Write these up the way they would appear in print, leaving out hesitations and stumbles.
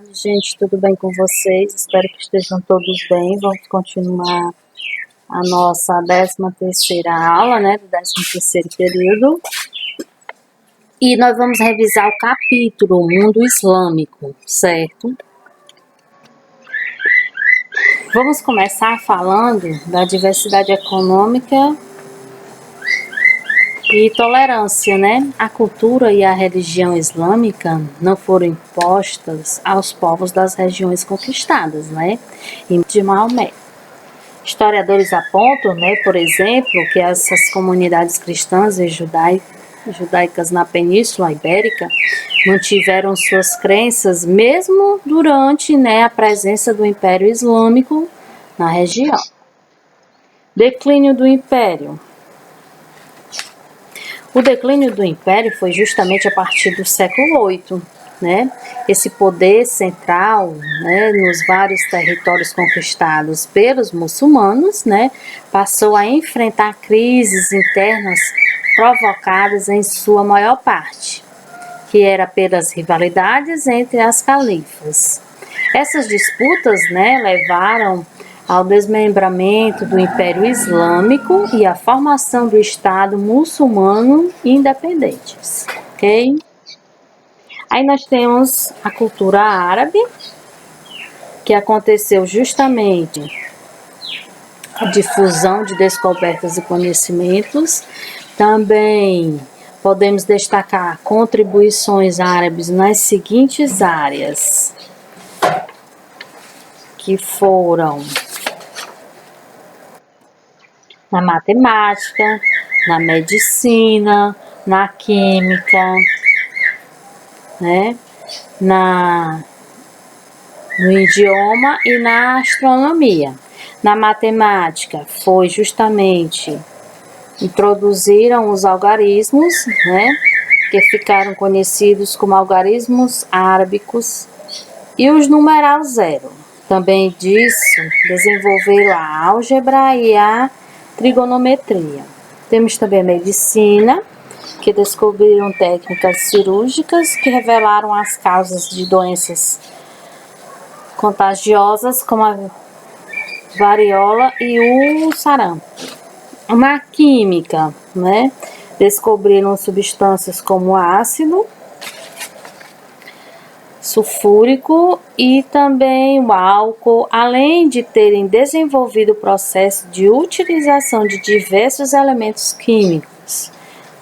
tarde, gente, tudo bem com vocês? Espero que estejam todos bem. Vamos continuar a nossa 13ª aula, né, do 13º período. E nós vamos revisar o capítulo Mundo Islâmico, certo? Vamos começar falando da diversidade econômica e tolerância, né? A cultura e a religião islâmica não foram impostas aos povos das regiões conquistadas, né? De Maomé. Historiadores apontam, né, por exemplo, que essas comunidades cristãs e judaicas na Península Ibérica mantiveram suas crenças mesmo durante, né, a presença do Império Islâmico na região. Declínio do Império. O declínio do Império foi justamente a partir do século VIII, né? Esse poder central, né, nos vários territórios conquistados pelos muçulmanos, né, passou a enfrentar crises internas provocadas em sua maior parte, que era pelas rivalidades entre as califas. Essas disputas, né, levaram ao desmembramento do Império Islâmico e à formação do Estado muçulmano independentes, ok? Aí nós temos a cultura árabe, que aconteceu justamente a difusão de descobertas e conhecimentos. Também podemos destacar contribuições árabes nas seguintes áreas, que foram na matemática, na medicina, na química, né, no idioma e na astronomia. Na matemática foi justamente introduziram os algarismos, né, que ficaram conhecidos como algarismos arábicos, e os numeral zero. Também disso desenvolveram a álgebra e a trigonometria. Temos também a medicina, que descobriram técnicas cirúrgicas que revelaram as causas de doenças contagiosas como a varíola e o sarampo. Na química, né, descobriram substâncias como ácido sulfúrico e também o álcool, além de terem desenvolvido o processo de utilização de diversos elementos químicos.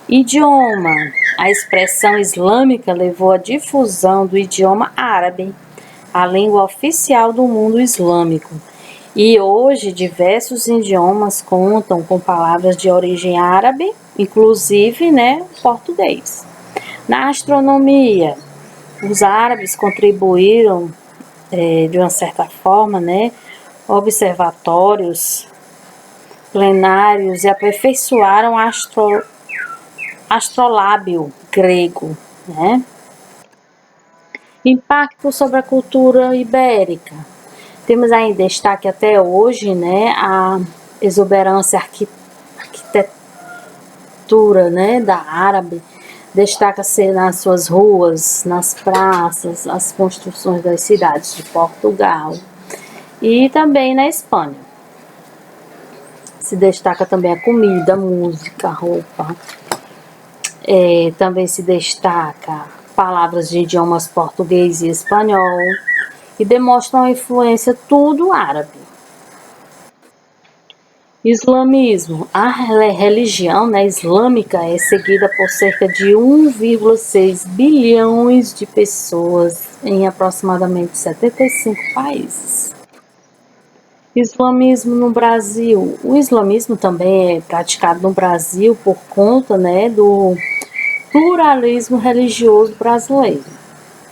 Idioma. A expressão islâmica levou à difusão do idioma árabe, a língua oficial do mundo islâmico. E hoje diversos idiomas contam com palavras de origem árabe, inclusive, né, português. Na astronomia, os árabes contribuíram de uma certa forma, né, observatórios plenários e aperfeiçoaram astrolábio grego, né? Impacto sobre a cultura ibérica. Temos aí em destaque até hoje, né, a exuberância arquitetura, né, da árabe. Destaca-se nas suas ruas, nas praças, as construções das cidades de Portugal e também na Espanha. Se destaca também a comida, a música, a roupa. Também se destaca palavras de idiomas português e espanhol e demonstram a influência tudo árabe. Islamismo. A religião, né, islâmica é seguida por cerca de 1,6 bilhões de pessoas em aproximadamente 75 países. Islamismo no Brasil. O islamismo também é praticado no Brasil por conta, né, do pluralismo religioso brasileiro.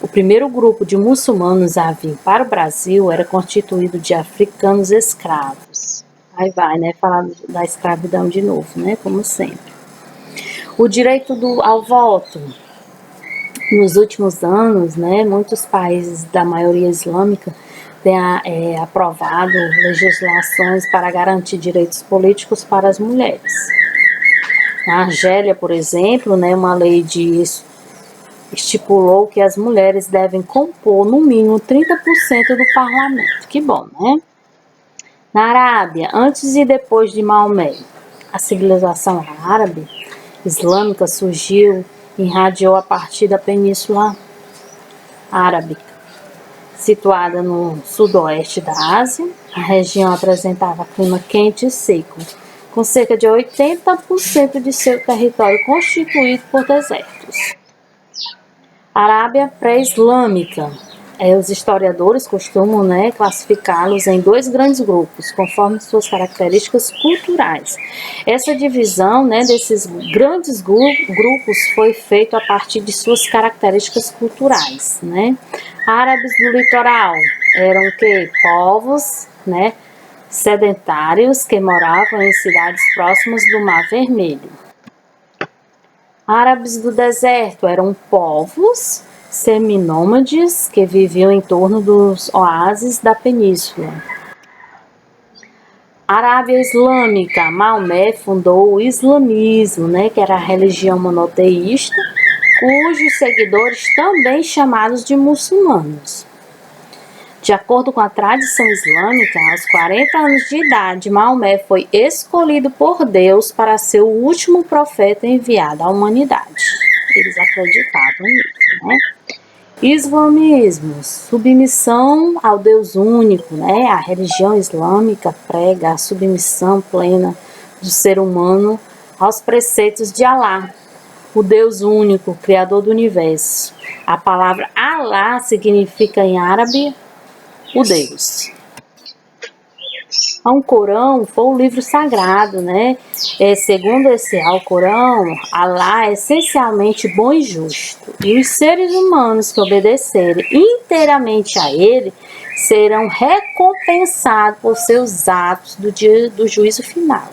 O primeiro grupo de muçulmanos a vir para o Brasil era constituído de africanos escravos. Aí vai, né, falar da escravidão de novo, né, como sempre. O direito ao voto. Nos últimos anos, né, muitos países da maioria islâmica têm aprovado legislações para garantir direitos políticos para as mulheres. Na Argélia, por exemplo, né, uma lei de estipulou que as mulheres devem compor no mínimo 30% do parlamento. Que bom, né? Na Arábia, antes e depois de Maomé, a civilização árabe islâmica surgiu e irradiou a partir da Península Arábica. Situada no sudoeste da Ásia, a região apresentava clima quente e seco, com cerca de 80% de seu território constituído por desertos. Arábia pré-islâmica. Os historiadores costumam, classificá-los em dois grandes grupos, conforme suas características culturais. Essa divisão, desses grandes grupos foi feita a partir de suas características culturais, Árabes do litoral eram povos, sedentários que moravam em cidades próximas do Mar Vermelho. Árabes do deserto eram povos seminômades que viviam em torno dos oásis da península. Arábia Islâmica, Maomé fundou o islamismo, que era a religião monoteísta, cujos seguidores também chamados de muçulmanos. De acordo com a tradição islâmica, aos 40 anos de idade, Maomé foi escolhido por Deus para ser o último profeta enviado à humanidade. Eles acreditavam nisso, Islamismo, submissão ao Deus único, A religião islâmica prega a submissão plena do ser humano aos preceitos de Alá, o Deus único, Criador do universo. A palavra Alá significa em árabe o Deus. O Corão foi o livro sagrado, segundo esse Alcorão, Alá é essencialmente bom e justo, e os seres humanos que obedecerem inteiramente a ele serão recompensados por seus atos do dia do juízo final,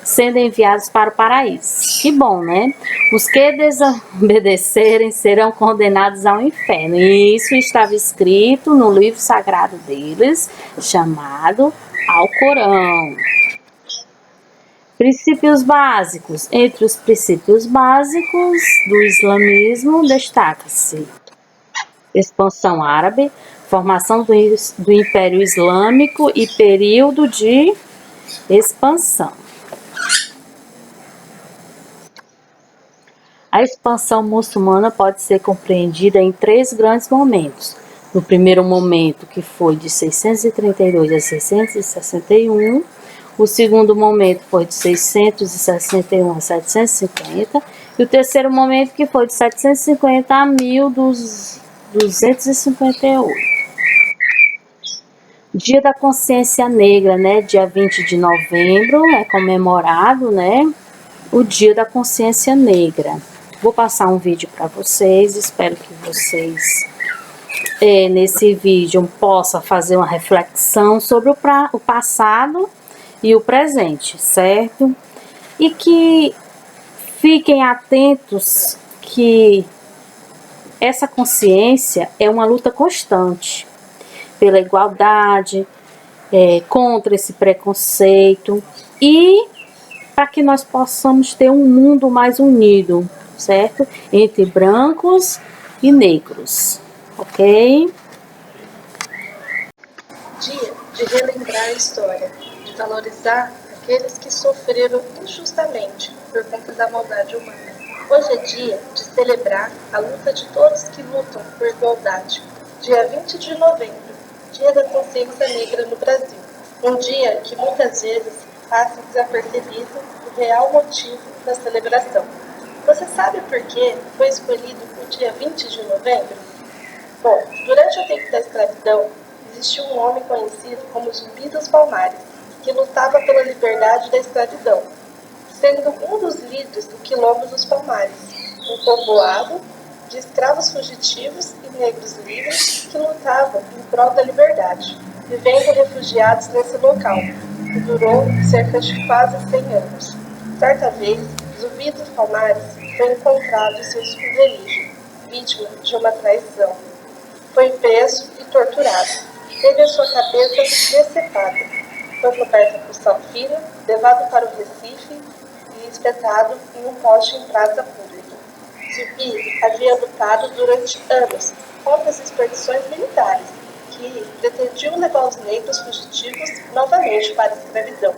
sendo enviados para o paraíso. Que bom, Os que desobedecerem serão condenados ao inferno. E isso estava escrito no livro sagrado deles, chamado Alcorão. Princípios básicos. Entre os princípios básicos do islamismo, destaca-se expansão árabe, formação do Império Islâmico e período de expansão. A expansão muçulmana pode ser compreendida em três grandes momentos. No primeiro momento, que foi de 632 a 661, o segundo momento foi de 661 a 750, e o terceiro momento que foi de 750 a 1258. Dia da Consciência Negra, dia 20 de novembro, é comemorado, o Dia da Consciência Negra. Vou passar um vídeo para vocês, espero que vocês, nesse vídeo, possam fazer uma reflexão sobre o passado e o presente, certo? E que fiquem atentos que essa consciência é uma luta constante pela igualdade, contra esse preconceito e para que nós possamos ter um mundo mais unido, certo? Entre brancos e negros, ok? Dia de relembrar a história, de valorizar aqueles que sofreram injustamente por conta da maldade humana. Hoje é dia de celebrar a luta de todos que lutam por igualdade. Dia 20 de novembro, Dia da Consciência Negra no Brasil. Um dia que muitas vezes passa desapercebido o real motivo da celebração. Você sabe por que foi escolhido o dia 20 de novembro? Bom, durante o tempo da escravidão, existiu um homem conhecido como Zumbi dos Palmares, que lutava pela liberdade da escravidão, sendo um dos líderes do Quilombo dos Palmares, um povoado de escravos fugitivos e negros livres que lutavam em prol da liberdade, vivendo refugiados nesse local, que durou cerca de quase 100 anos. Certa vez, Zumbi dos Palmares foi encontrado em seu esconderijo, vítima de uma traição. Foi preso e torturado. Teve a sua cabeça decepada. Foi coberta por sal fino, levado para o Recife e espetado em um poste em praça pública. Zumbi havia lutado durante anos contra as expedições militares, que pretendiam levar os negros fugitivos novamente para a escravidão.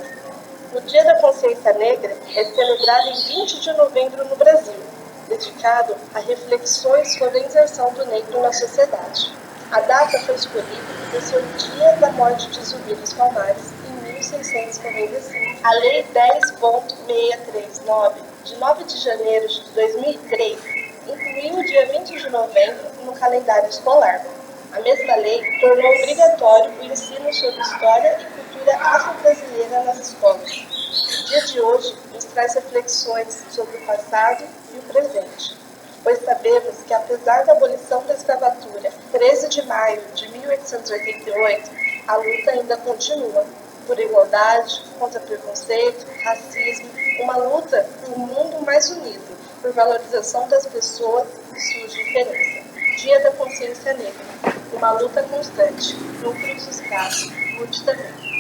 O Dia da Consciência Negra é celebrado em 20 de novembro no Brasil, dedicado a reflexões sobre a inserção do negro na sociedade. A data foi escolhida por ser o dia da morte de Zumbi dos Palmares, em 1695. A Lei 10.639, de 9 de janeiro de 2003, incluiu o dia 20 de novembro no calendário escolar. A mesma lei tornou obrigatório o ensino sobre história e cultura afro-brasileira nas escolas. O dia de hoje nos traz reflexões sobre o passado e o presente, pois sabemos que, apesar da abolição da escravatura, 13 de maio de 1888, a luta ainda continua por igualdade, contra preconceito, racismo, uma luta por um mundo mais unido, por valorização das pessoas e suas diferenças. Dia da Consciência Negra, uma luta constante. Núcleo dos Casos, lute também.